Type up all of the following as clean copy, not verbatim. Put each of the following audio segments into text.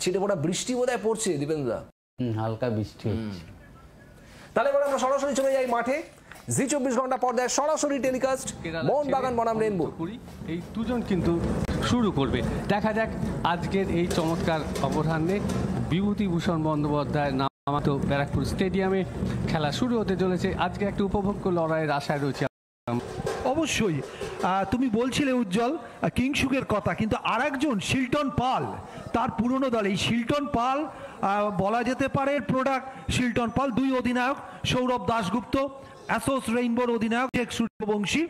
ছিটে পড়া বৃষ্টি বোধহয় পড়ছে দীপেন্দ্রদা। হালকা বৃষ্টি হচ্ছে। তাহলে এবার আমরা সরাসরি চলে যাই মাঠে। জি 24 ঘন্টা পর্দায় সরাসরি টেলিকাস্ট মোহনবাগান বনাম রেইনবো। এই দুজন কিন্তু শুরু করবে। দেখা যাক আজকের এই চমৎকার অপরাহ্নে বিভূতিভূষণ বন্দ্যোপাধ্যায়ের নামাতো ব্যারাকপুর স্টেডিয়ামে খেলা শুরু হতে চলেছে। আজকে একটা উপভোগ্য লড়াইয়ের আশায় রয়েছে। অবশ্যই তুমি বলছিলে উজ্জ্বল কিংসুকের কথা, কিন্তু আরেকজন শিল্টন পাল, তার পুরনো দল, এই শিল্টন পাল বলা যেতে পারে প্রোডাক্ট শিল্টন পাল, দুই অধিনায়ক সৌরভ দাশগুপ্ত, অ্যাসোস রেইনবোর অধিনায়ক শেখ সূর্যবংশী,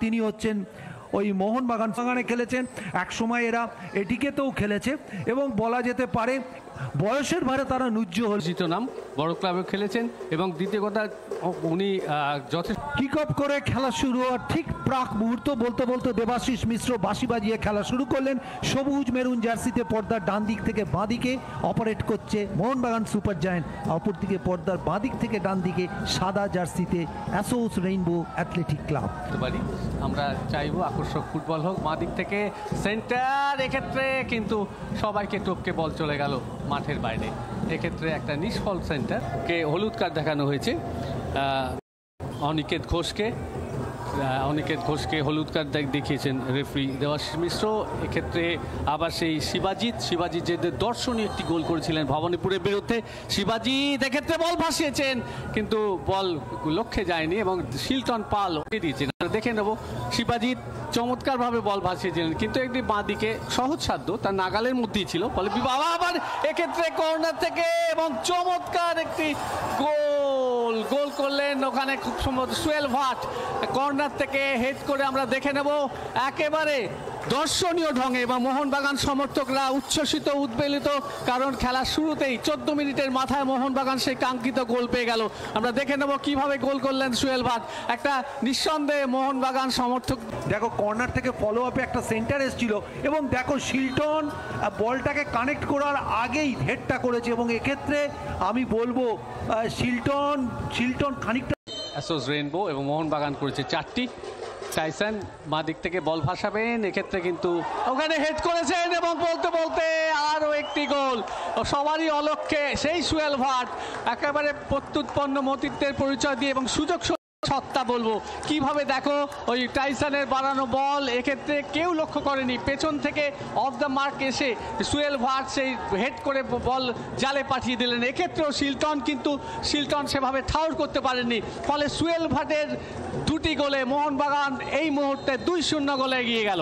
তিনি হচ্ছেন ওই মোহনবাগানে খেলেছেন, এক সময় এরা এটিকেতেও খেলেছে এবং বলা যেতে পারে বয়সের ভারে তারা নুজ্জ হলজিত নাম, বড় ক্লাবে খেলেছেন এবং দ্বিতীয় কথা উনি যথেষ্ট কিক অফ করে খেলা শুরু হওয়ার ঠিক প্রাক মুহূর্ত বলতে বলতে দেবাশিস মিশ্র বাঁশি বাজিয়ে খেলা শুরু করলেন। সবুজ মেরুন জার্সিতে পর্দার ডান দিক থেকে বাঁ দিকে অপারেট করছে মোহনবাগান সুপার জায়ান্ট, অপরদিকে পর্দার বাঁ দিক থেকে ডান দিকে সাদা জার্সিতে অ্যাসোস রেইনবো অ্যাথলেটিক ক্লাব। আমরা চাইবো আকর্ষক ফুটবল হোক। বাঁ দিক থেকে সেন্টার, এক্ষেত্রে কিন্তু সবাইকে টপকে বল চলে গেল মাঠের বাইরে। এক্ষেত্রে একটা নিষ্ফল সেন্টারকে হলুদ কার্ড দেখানো হয়েছে অনিকেত ঘোষকে হলুদ কার্ড দেখিয়েছেন রেফারি দেবাশিস মিশ্র। এক্ষেত্রে আবার সেই শিবাজিৎ যে দর্শনীয় একটি গোল করেছিলেন ভবানীপুরের বিরুদ্ধে, শিবাজিৎ এক্ষেত্রে বল ভাসিয়েছেন কিন্তু বল লক্ষ্যে যায়নি এবং শিল্টন পাল ওকে দিয়েছেন। দেখে নেব, শিবাজিৎ চমৎকারভাবে বল ভাসিয়েছিলেন কিন্তু একটি বাঁ দিকে সহজসাধ্য, তার নাগালের মধ্যেই ছিল, ফলে আবার এক্ষেত্রে কর্নার থেকে এবং চমৎকার একটি গোল করলেন ওখানে খুব সম্ভবত সুয়েল ভাট, কর্নার থেকে হেড করে আমরা দেখে নেব একেবারে দর্শনীয় ঢঙে। এবং মোহনবাগান সমর্থকরা উচ্ছ্বসিত উদ্বেলিত, কারণ খেলার শুরুতেই 14 মিনিটের মাথায় মোহনবাগান সেই কাঙ্ক্ষিত গোল পেয়ে গেল। আমরা দেখে নেব কিভাবে গোল করলেন সুয়েল ভাট। একটা নিঃসন্দেহে মোহনবাগান সমর্থক। দেখো কর্নার থেকে ফলো আপে একটা সেন্টার এসেছিল এবং দেখো শিল্টন বলটাকে কানেক্ট করার আগেই হেডটা করেছে এবং এক্ষেত্রে আমি বলবো শিল্টন খানিকটা অ্যাসোস রেইনবো এবং মোহনবাগান করেছে 4টি। টাইসন বাঁ দিক থেকে বল ভাসাবেন, এক্ষেত্রে কিন্তু ওখানে হেড করেছেন এবং বলতে বলতে আরও একটি গোল সবারই অলক্ষ্যে। সেই সুয়েল ভাট একেবারে প্রত্যুৎপন্ন মতিত্বের পরিচয় দিয়ে এবং সুযোগ সত্তা বলবো কিভাবে, দেখো ওই টাইসনের বাড়ানো বল এক্ষেত্রে কেউ লক্ষ্য করেনি, পেছন থেকে অফ দ্য মার্ক এসে সুয়েল ভাট সেই হেড করে বল জালে পাঠিয়ে দিলেন। এক্ষেত্রেও শিল্টন সেভাবে ঠাউর করতে পারেননি, ফলে সুয়েল ভাটের দুটি গোলে মোহনবাগান এই মুহূর্তে 2-0 গোলে এগিয়ে গেল।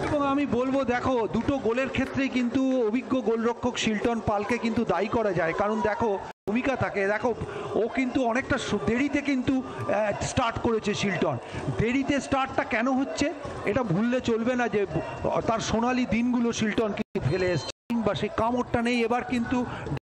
এবং আমি বলবো দেখো দুটো গোলের ক্ষেত্রেই কিন্তু অভিজ্ঞ গোলরক্ষক শিল্টন পালকে কিন্তু দায়ী করা যায়, কারণ দেখো ভূমিকা থাকে, দেখো ও কিন্তু অনেকটা দেরিতে কিন্তু স্টার্ট করেছে শিল্টন। দেরিতে স্টার্টটা কেন হচ্ছে এটা ভুললে চলবে না যে তার সোনালি দিনগুলো শিল্টন কিন্তু ফেলে এসছে, বা সেই কামড়টা নেই। এবার কিন্তু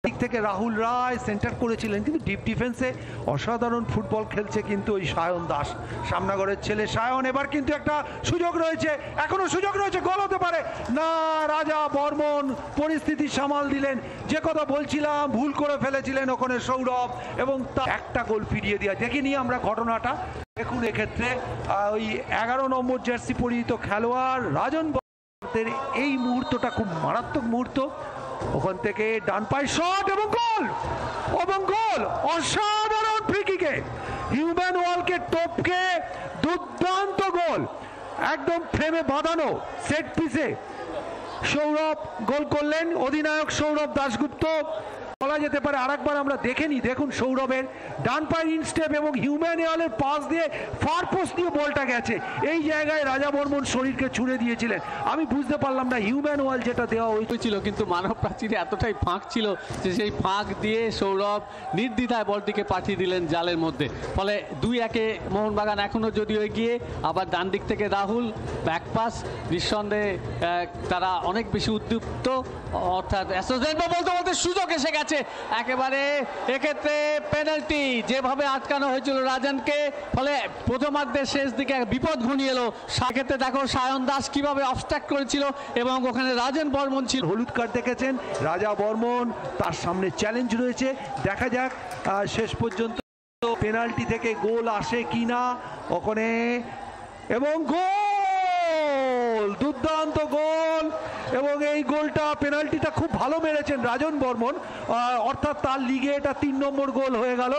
দিক থেকে রাহুল রায় সেন্টার করেছিলেন, কিন্তু ডিপ ডিফেন্সে অসাধারণ ফুটবল খেলছে কিন্তু ওই সায়ন দাস, সামনাগরের ছেলে সায়ন। এবার কিন্তু একটা সুযোগ রয়েছে, এখনো সুযোগ রয়েছে, গোল হতে পারে না। রাজা বর্মন পরিস্থিতি সামাল দিলেন, যে কথা বলছিলাম ভুল করে ফেলেছিলেন ওখানে সৌরভ, এবং তা একটা গোল ফিরিয়ে দেওয়া। দেখিনি আমরা ঘটনাটা, দেখুন এক্ষেত্রে ওই 11 নম্বর জার্সি পরিহিত খেলোয়াড় রাজন বর্মনের এই মুহূর্তটা খুব মারাত্মক মুহূর্ত। ওখান থেকে ডান পায়ে শট এবং গোল অসাধারণ ফ্রি কিকে হিউম্যান ওয়ালকে টপকে দুর্দান্ত গোল, একদম ফ্রেমে বাঁধানো সেট পিসে সৌরভ গোল করলেন, অধিনায়ক সৌরভ দাশগুপ্ত। বলা যেতে পারে আরেকবার আমরা দেখেনি, দেখুন সৌরভের ডান পায়ের ইনস্টেপ এবং হিউম্যানুয়ালের পাস দিয়ে ফার পোস্ট দিয়ে বলটা গেছে। এই জায়গায় রাজা বর্মন শরীরকে ছুঁড়ে দিয়েছিলেন, আমি বুঝতে পারলাম না হিউম্যানুয়াল যেটা দেওয়া হয়েছিল, কিন্তু মানব প্রাচীরে এতটাই ফাঁক ছিল যে সেই ফাঁক দিয়ে সৌরভ নির্দ্বিধায় বলটিকে পাঠিয়ে দিলেন জালের মধ্যে। ফলে 2-1 মোহনবাগান এখনো যদিও এগিয়ে। আবার ডান দিক থেকে রাহুল ব্যাক পাস, নিঃসন্দেহে তারা অনেক বেশি উদ্দীপ্ত, অর্থাৎ বলতে বলতে সুযোগ এসে গেছে একেবারে। এক্ষেত্রে পেনাল্টি যেভাবে আটকানো হয়েছিল রাজনকে, ফলে প্রথমার্ধের শেষ দিকে বিপদ ঘনিয়ে এলো। সেক্ষেত্রে দেখো সায়ন দাস কিভাবে অবস্ট্রাক্ট করেছিল এবং ওখানে রাজন বর্মন ছিল। হলুদ কার্ড দেখেছেন রাজা বর্মন, তার সামনে চ্যালেঞ্জ রয়েছে, দেখা যাক শেষ পর্যন্ত পেনাল্টি থেকে গোল আসে কিনা ওখানে। এবং গোল, দুর্দান্ত গোল এবং এই গোলটা পেনাল্টিটা খুব ভালো মেরেছেন রাজন বর্মন, অর্থাৎ তার লিগে এটা 3 নম্বর গোল হয়ে গেল,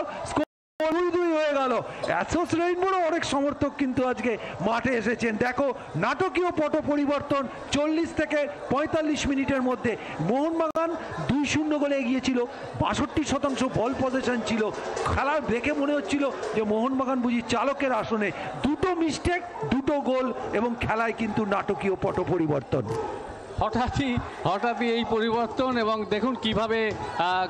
2-2 হয়ে গেল। অ্যাসোস রেইনবোরও অনেক সমর্থক কিন্তু আজকে মাঠে এসেছেন। দেখো নাটকীয় পট পরিবর্তন, 40 থেকে 45 মিনিটের মধ্যে মোহনবাগান 2-0 গোলে এগিয়েছিল, 62% বল পজিশন ছিল। খেলা দেখে মনে হচ্ছিল যে মোহনবাগান বুঝি চালকের আসনে। দুটো মিস্টেক, দুটো গোল এবং খেলায় কিন্তু নাটকীয় পট পরিবর্তন। হঠাৎই এই পরিবর্তন এবং দেখুন কিভাবে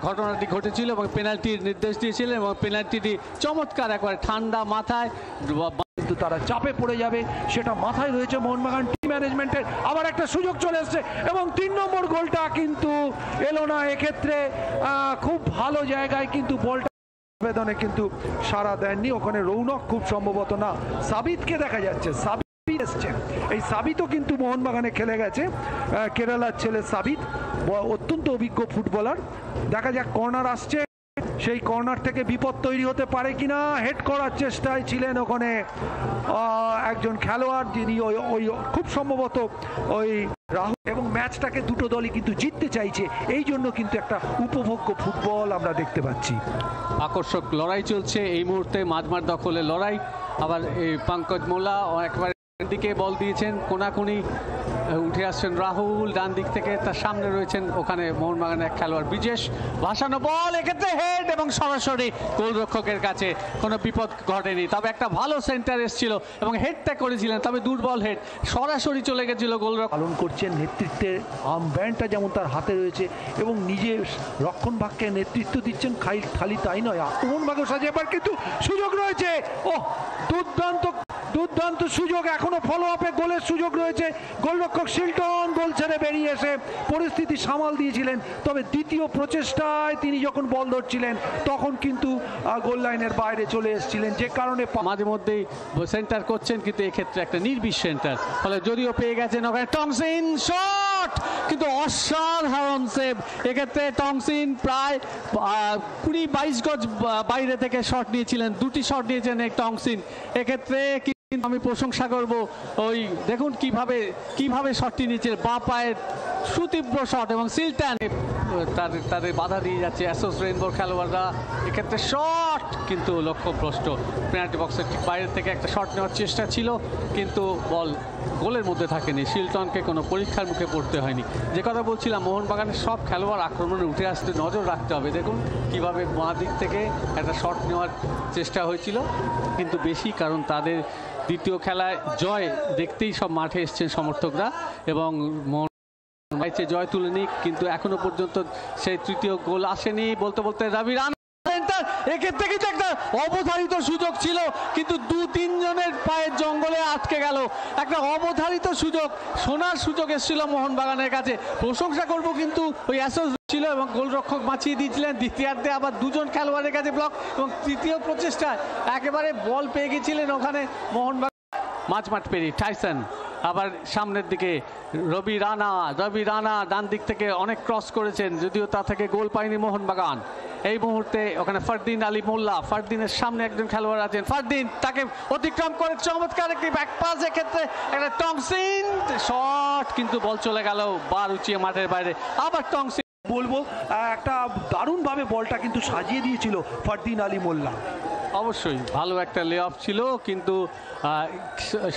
ঘটনাটি ঘটেছিল এবং পেনাল্টির নির্দেশ দিয়েছিলেন এবং পেনাল্টিটি চমৎকার একবার ঠান্ডা মাথায়, কিন্তু তারা চাপে পড়ে যাবে সেটা মাথায় রয়েছে মোহনবাগান টিম ম্যানেজমেন্টের। আবার একটা সুযোগ চলে এসছে এবং 3 নম্বর গোলটা কিন্তু এলো না। এক্ষেত্রে খুব ভালো জায়গায় কিন্তু বলটা আবেদনে কিন্তু সাড়া দেননি, ওখানে রৌনক খুব সম্ভবত না সাবিতকে দেখা যাচ্ছে। এই সাবিতও কিন্তু মোহনবাগানে খেলে গেছে, কেরালার ছেলে সাবিত, অত্যন্ত অভিজ্ঞ ফুটবলার। দেখা যাক কর্নার আসছে, সেই কর্নার থেকে বিপদ তৈরি হতে পারে কিনা। হেড করার চেষ্টায় ছিলেন ওখানে একজন খেলোয়াড়, যিনি ওই খুব সম্ভবত ওই রাহুল, এবং ম্যাচটাকে দুটো দলই কিন্তু জিততে চাইছে, এই জন্য কিন্তু একটা উপভোগ্য ফুটবল আমরা দেখতে পাচ্ছি। আকর্ষক লড়াই চলছে এই মুহূর্তে, মাঝমাঠ দখলের লড়াই। আবার এই পঙ্কজ মোল্লা একবার দিকে বল দিয়েছেন, কোনাকুনি উঠে আসছেন রাহুল, ডান দিক থেকে তার সামনে রয়েছেন ওখানে মোহনবাগানের এক খেলোয়াড় ব্রিজেশ। ভাসানো বল, এক্ষেত্রে হেড এবং সরাসরি গোলরক্ষকের কাছে, কোনো বিপদ ঘটেনি। তবে একটা ভালো সেন্টার এসেছিল এবং হেডটা করেছিলেন, তবে দুর্বল হেড, সরাসরি চলে গেছিল গোলরক্ষক। পালন করছেন নেতৃত্বের আর্মব্যান্ডটা যেমন তার হাতে রয়েছে এবং নিজে রক্ষণ ভাগকে নেতৃত্ব দিচ্ছেন। খালি তাই নয়, আক্রমণ ভাগে সাজে। এবার কিন্তু সুযোগ রয়েছে, ও দুর্দান্ত সুযোগ, এখনো ফলো আপে গোলের সুযোগ রয়েছে। গোলরক্ষক শিল্টন গোল ছেড়ে বেরিয়ে এসে পরিস্থিতি সামাল দিয়েছিলেন, তবে দ্বিতীয় প্রচেষ্টায় তিনি যখন বল ধরছিলেন তখন কিন্তু গোল লাইনের বাইরে চলে এসেছিলেন, যে কারণে মাঝে মধ্যেই সেন্টার করছেন, কিন্তু এক্ষেত্রে একটা নির্বিষ সেন্টার, ফলে যদিও পেয়ে গেছেন ওখানে টংসিন, শট কিন্তু অসাধারণ সেভ। এক্ষেত্রে টংসিন প্রায় 20-22 গজ বাইরে থেকে শট নিয়েছিলেন, 2টি শট নিয়েছেন এই টংসিন। এক্ষেত্রে আমি প্রশংসা করব, ওই দেখুন কিভাবে শটটি নিয়েছে, বাঁ পায়ের সুতীব্র শট, এবং সিলটান তাদের বাধা দিয়ে যাচ্ছে অ্যাসোস রেইনবোর খেলোয়াড়রা। এক্ষেত্রে শট কিন্তু লক্ষ্যভ্রষ্ট, পেনাল্টি বক্সের ঠিক বাইরে থেকে একটা শট নেওয়ার চেষ্টা ছিল, কিন্তু বল গোলের মধ্যে থাকেনি। শিল্টনকে কোনো পরীক্ষার মুখে পড়তে হয়নি। যে কথা বলছিলাম, মোহনবাগানের সব খেলোয়াড় আক্রমণে উঠে আসতে নজর রাখতে হবে। দেখুন কিভাবে বাঁ দিক থেকে একটা শট নেওয়ার চেষ্টা হয়েছিল, কিন্তু বেশি, কারণ তাদের দ্বিতীয় খেলায় জয় দেখতেই সব মাঠে এসছেন সমর্থকরা, এবং ম্যাচে জয় তুলে নিক, কিন্তু এখনো পর্যন্ত সেই তৃতীয় গোল আসেনি। বলতে রবি রানা, এক্ষেত্রে কিন্তু একটা অবধারিত সুযোগ ছিল, কিন্তু 2-3 জনের পায়ের জঙ্গলে আটকে গেল। একটা অবধারিত সুযোগ, সোনার সুযোগ এসেছিল মোহনবাগানের কাছে। প্রশংসা করব কিন্তু ওই অ্যাসোস ছিল এবং গোলরক্ষক বাঁচিয়ে দিয়েছিলেন। দ্বিতীয়ার্ধে আবার 2 জন খেলোয়াড়ের কাছে ব্লক, এবং তৃতীয় প্রচেষ্টায় একেবারে বল পেয়ে গেছিলেন ওখানে মোহনবাগান। মাঝমাঠ পেরিয়ে টাইসন, আবার সামনের দিকে রবি রানা ডান দিক থেকে অনেক ক্রস করেছেন, যদিও তা থেকে গোল পায়নি মোহনবাগান। এই মুহূর্তে ওখানে ফারদিন আলী মোল্লা, ফারদিনের সামনে একজন খেলোয়াড় আছেন, ফারদিন তাকে অতিক্রম করে চমৎকার একটি ব্যাক পাস, এক্ষেত্রে একটা টংসিন শট, কিন্তু বল চলে গেল বার উঁচিয়ে মাঠের বাইরে। আবার টংসিন বলবো একটা দারুণভাবে বলটা কিন্তু সাজিয়ে দিয়েছিল ফারদিন আলী মোল্লা। অবশ্যই ভালো একটা লে অফ ছিল, কিন্তু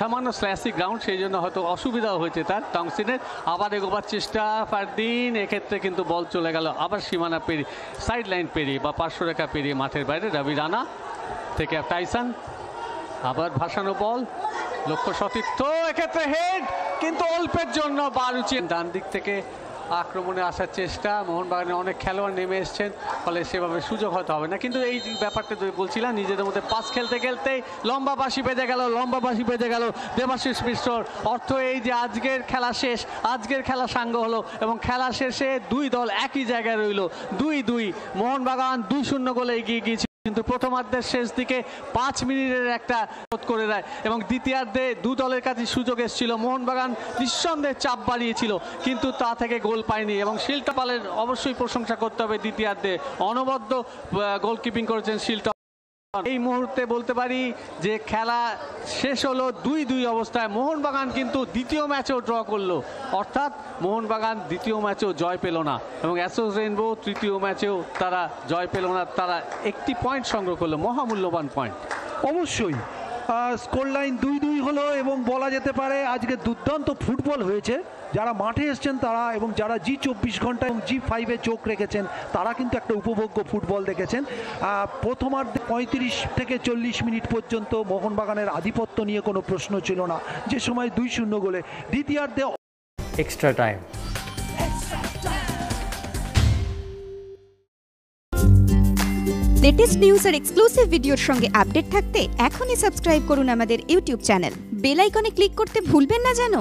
সামান্য স্ল্যাসি গ্রাউন্ড, সেই জন্য হয়তো অসুবিধাও হয়েছে তার টংসিনের। আবার এগোবার চেষ্টা ফারদিন, এক্ষেত্রে কিন্তু বল চলে গেল আবার সীমানা পেরিয়ে, সাইড লাইন পেরিয়ে বা পার্শ্বরেখা পেরিয়ে মাঠের বাইরে। রবি রানা থেকে টাইসন, আবার ভাসানো বল, লক্ষ্য সতীর্থ, এক্ষেত্রে হেড, কিন্তু অল্পের জন্য বারুচি। ডান দিক থেকে আক্রমণে আসার চেষ্টা, মোহনবাগানের অনেক খেলোয়াড় নেমে এসছেন, ফলে সেভাবে সুযোগ হতে হবে না। কিন্তু এই ব্যাপারটা বলছিলাম, নিজেদের মধ্যে পাস খেলতেই লম্বা বাঁশি বেঁধে গেল দেবাশিস মিশ্রর। অর্থ এই যে আজকের খেলা সাঙ্গ হলো, এবং খেলা শেষে 2 দল একই জায়গায় রইল, 2-2। মোহনবাগান 2-0 গোলে এগিয়ে গিয়েছে, কিন্তু প্রথমার্ধের শেষ দিকে 5 মিনিটের একটা করে দেয়, এবং দ্বিতীয়ার্ধে 2 দলের কাছে সুযোগ এসেছিল। মোহনবাগান নিঃসন্দেহে চাপ বাড়িয়েছিল, কিন্তু তা থেকে গোল পায়নি, এবং শিল্টপালের অবশ্যই প্রশংসা করতে হবে। দ্বিতীয়ার্ধে অনবদ্য গোলকিপিং করেছেন শিল্ট। এই মুহূর্তে বলতে পারি যে খেলা শেষ হলো 2-2 অবস্থায়। মোহনবাগান কিন্তু দ্বিতীয় ম্যাচেও ড্র করলো, অর্থাৎ মোহনবাগান দ্বিতীয় ম্যাচেও জয় পেল না এবং অ্যাসোস রেইনবো তৃতীয় ম্যাচেও তারা জয় পেল না। তারা একটি পয়েন্ট সংগ্রহ করলো, মহামূল্যবান পয়েন্ট। অবশ্যই স্কোর লাইন 2-2 হলো এবং বলা যেতে পারে আজকে দুর্দান্ত ফুটবল হয়েছে। যারা মাঠে এসছেন তারা এবং যারা জি24 ঘন্টা এবং জি5-এ চোখ রেখেছেন তারা কিন্তু একটা উপভোগ্য ফুটবল দেখেছেন। প্রথমার্ধে 35 থেকে 40 মিনিট পর্যন্ত মোহনবাগানের আধিপত্য নিয়ে কোনো প্রশ্ন ছিল না, যে সময় 2-0 গোলে। দ্বিতীয়ার্ধে এক্সট্রা টাইম। লেটেস্ট নিউজ আর এক্সক্লুসিভ ভিডিওর সঙ্গে আপডেট থাকতে এখনই সাবস্ক্রাইব করুন আমাদের ইউটিউব চ্যানেল। বেল আইকনে ক্লিক করতে ভুলবেন না যেন।